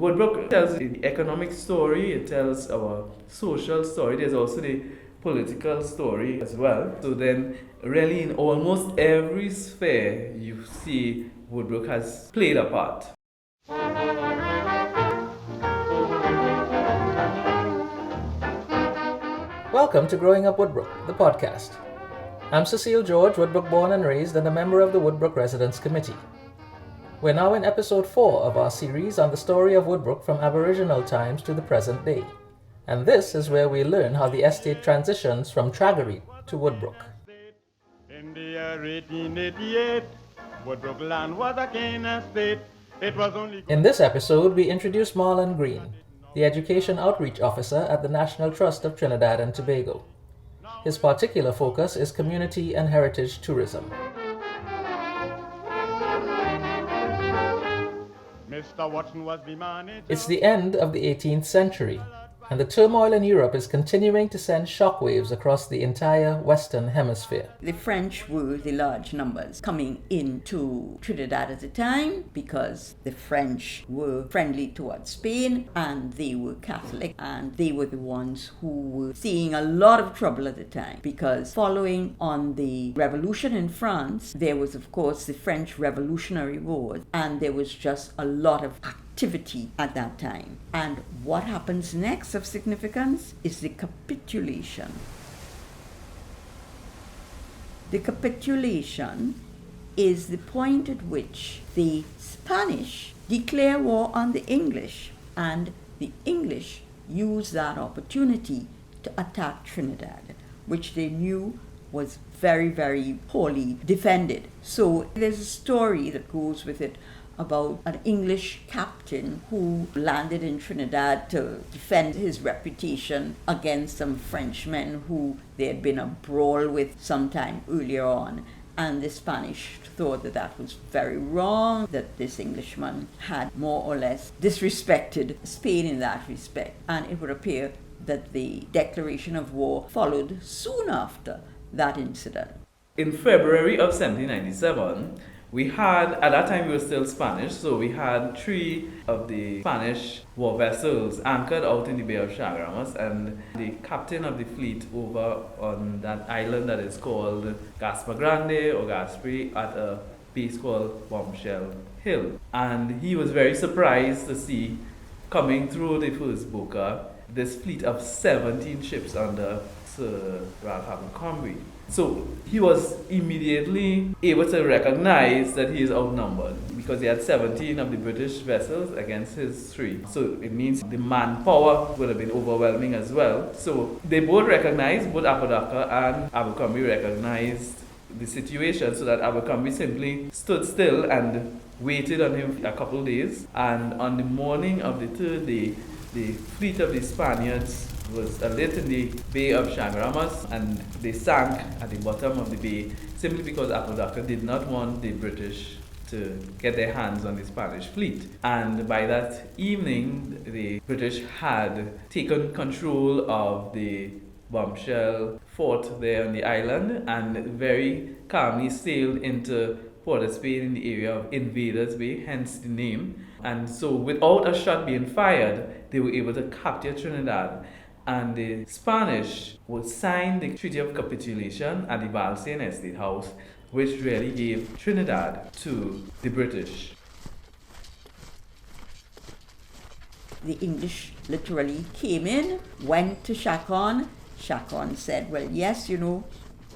Woodbrook tells the economic story, it tells our social story, there's also the political story as well. So then really in almost every sphere you see Woodbrook has played a part. Welcome to Growing Up Woodbrook, the podcast. I'm Cecile George, Woodbrook born and raised and a member of the Woodbrook Residence Committee. We're now in episode 4 of our series on the story of Woodbrook from Aboriginal times to the present day. And this is where we learn how the estate transitions from Tragarete to Woodbrook. In the year 1888, Woodbrook land was a cane estate. It was only... In this episode, we introduce Marlon Green, the Education Outreach Officer at the National Trust of Trinidad and Tobago. His particular focus is community and heritage tourism. Mr. Watson was the manager. It's the end of the 18th century, and the turmoil in Europe is continuing to send shockwaves across the entire Western Hemisphere. The French were the large numbers coming into Trinidad at the time because the French were friendly towards Spain and they were Catholic, and they were the ones who were seeing a lot of trouble at the time because following on the revolution in France, there was of course the French Revolutionary War, and there was just a lot of activity at that time. And what happens next of significance is the capitulation. The capitulation is the point at which the Spanish declare war on the English, and the English use that opportunity to attack Trinidad, which they knew was very, very poorly defended. So there's a story that goes with it about an English captain who landed in Trinidad to defend his reputation against some Frenchmen who there had been a brawl with sometime earlier on. And the Spanish thought that that was very wrong, that this Englishman had more or less disrespected Spain in that respect. And it would appear that the declaration of war followed soon after that incident. In February of 1797, we had, at that time we were still Spanish, so we had 3 of the Spanish war vessels anchored out in the Bay of Chaguaramas, and the captain of the fleet over on that island that is called Gaspar Grande or Gaspre at a base called Bombshell Hill. And he was very surprised to see coming through the first Boca this fleet of 17 ships under Sir Lord Abercromby. So he was immediately able to recognize that he is outnumbered because he had 17 of the British vessels against his 3. So it means the manpower would have been overwhelming as well. So they both recognized, both Apodaca and Abercrombie recognized the situation, so that Abercrombie simply stood still and waited on him a couple of days. And on the morning of the 3rd day, the fleet of the Spaniards was alit in the Bay of Chaguaramas, and they sank at the bottom of the bay simply because Apodaca did not want the British to get their hands on the Spanish fleet. And by that evening, the British had taken control of the Bombshell fort there on the island and very calmly sailed into Port of Spain in the area of Invaders Bay, hence the name. And so without a shot being fired, they were able to capture Trinidad. And the Spanish would sign the Treaty of Capitulation at the Valsayn Estate House, which really gave Trinidad to the British. The English literally came in, went to Chacon. Chacon said, well, yes,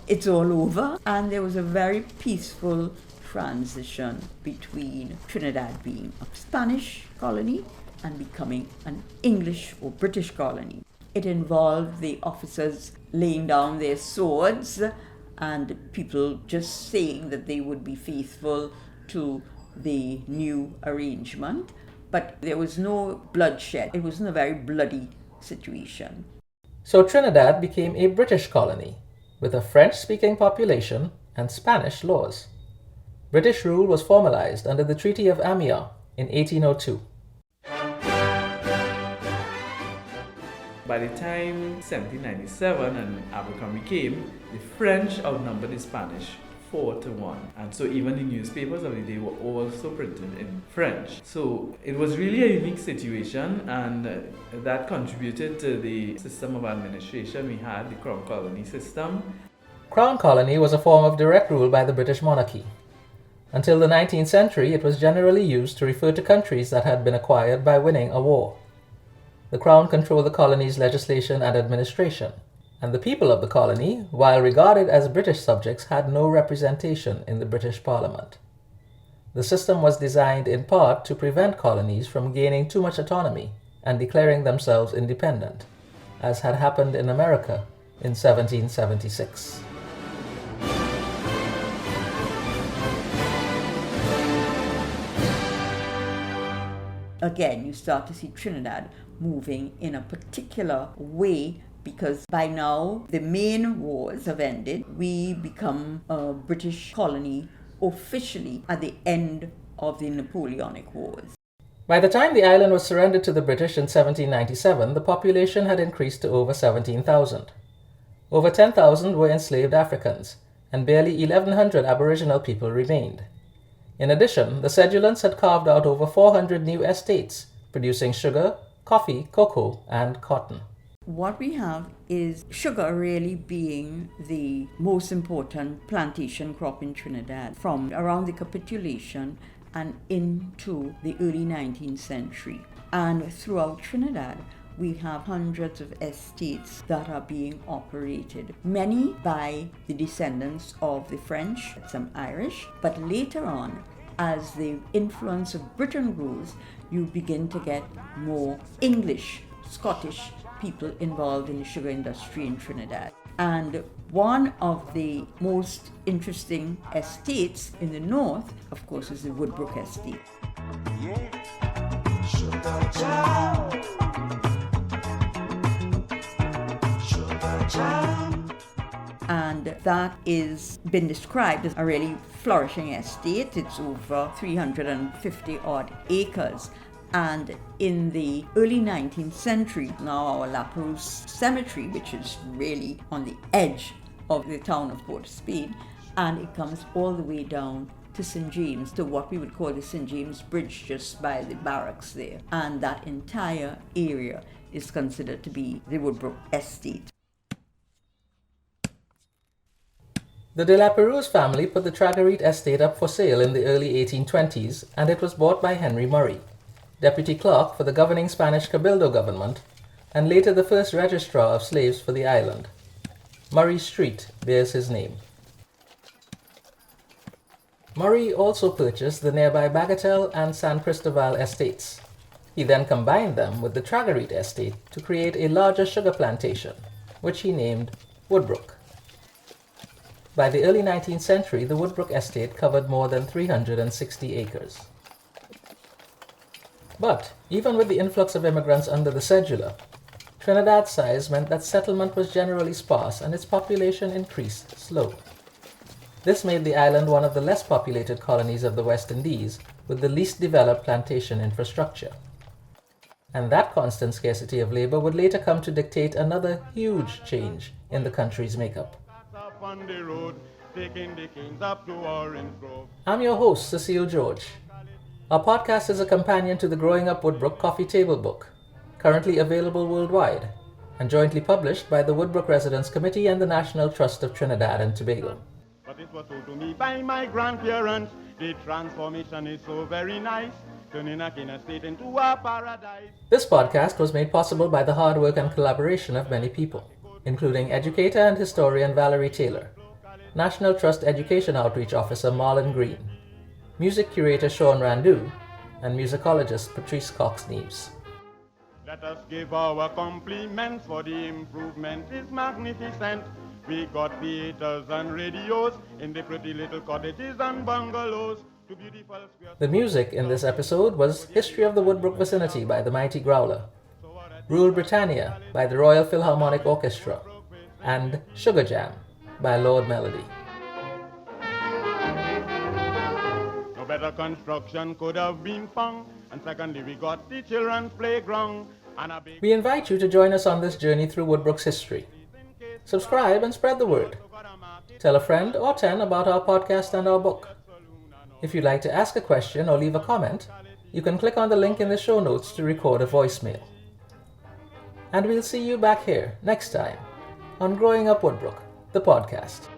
it's all over. And there was a very peaceful transition between Trinidad being a Spanish colony and becoming an English or British colony. It involved the officers laying down their swords and people just saying that they would be faithful to the new arrangement. But there was no bloodshed. It wasn't a very bloody situation. So Trinidad became a British colony with a French-speaking population and Spanish laws. British rule was formalized under the Treaty of Amiens in 1802. By the time 1797 and Abercrombie came, the French outnumbered the Spanish 4-1. And so even the newspapers of the day were also printed in French. So it was really a unique situation, and that contributed to the system of administration we had, the Crown Colony system. Crown Colony was a form of direct rule by the British monarchy. Until the 19th century, it was generally used to refer to countries that had been acquired by winning a war. The Crown controlled the colony's legislation and administration, and the people of the colony, while regarded as British subjects, had no representation in the British Parliament. The system was designed in part to prevent colonies from gaining too much autonomy and declaring themselves independent, as had happened in America in 1776. Again, you start to see Trinidad moving in a particular way, because by now the main wars have ended. We become a British colony officially at the end of the Napoleonic Wars. By the time the island was surrendered to the British in 1797, the population had increased to over 17,000. Over 10,000 were enslaved Africans, and barely 1,100 Aboriginal people remained. In addition, the cedulants had carved out over 400 new estates, producing sugar, coffee, cocoa, and cotton. What we have is sugar really being the most important plantation crop in Trinidad from around the capitulation and into the early 19th century. And throughout Trinidad, we have hundreds of estates that are being operated, many by the descendants of the French, some Irish, but later on, as the influence of Britain grows, you begin to get more English, Scottish people involved in the sugar industry in Trinidad. And one of the most interesting estates in the north, of course, is the Woodbrook Estate. And that is been described as a really flourishing estate. It's over 350 odd acres. And in the early 19th century, now our Lapeyrouse cemetery, which is really on the edge of the town of Port Spain, and it comes all the way down to St. James, to what we would call the St. James Bridge, just by the barracks there. And that entire area is considered to be the Woodbrook Estate. The de Lapeyrouse family put the Tragarete Estate up for sale in the early 1820s, and it was bought by Henry Murray, deputy clerk for the governing Spanish Cabildo government, and later the first registrar of slaves for the island. Murray Street bears his name. Murray also purchased the nearby Bagatelle and San Cristobal estates. He then combined them with the Tragarete Estate to create a larger sugar plantation, which he named Woodbrook. By the early 19th century, the Woodbrook Estate covered more than 360 acres. But, even with the influx of immigrants under the cedula, Trinidad's size meant that settlement was generally sparse and its population increased slow. This made the island one of the less populated colonies of the West Indies, with the least developed plantation infrastructure. And that constant scarcity of labor would later come to dictate another huge change in the country's makeup. I'm your host, Cecile George. Our podcast is a companion to the Growing Up Woodbrook coffee table book, currently available worldwide, and jointly published by the Woodbrook Residents Committee and the National Trust of Trinidad and Tobago. But it was told to me by my grandparents, the transformation is so very nice, turning a kind of state into a paradise. This podcast was made possible by the hard work and collaboration of many people, including educator and historian Valerie Taylor, National Trust Education Outreach Officer Marlon Green, music curator Sean Randu, and musicologist Patrice Cox-Neves. Let us give our compliments, for the improvement is magnificent. We got theaters and radios in the pretty little cottages and bungalows. To beautiful squares. The music in this episode was History of the Woodbrook Vicinity by the Mighty Growler, Rule Britannia by the Royal Philharmonic Orchestra, and Sugar Jam by Lord Melody. No better construction could have been found. And secondly, we got the children's playground. And a big... We invite you to join us on this journey through Woodbrook's history. Subscribe and spread the word. Tell a friend or 10 about our podcast and our book. If you'd like to ask a question or leave a comment, you can click on the link in the show notes to record a voicemail. And we'll see you back here next time on Growing Up Woodbrook, the podcast.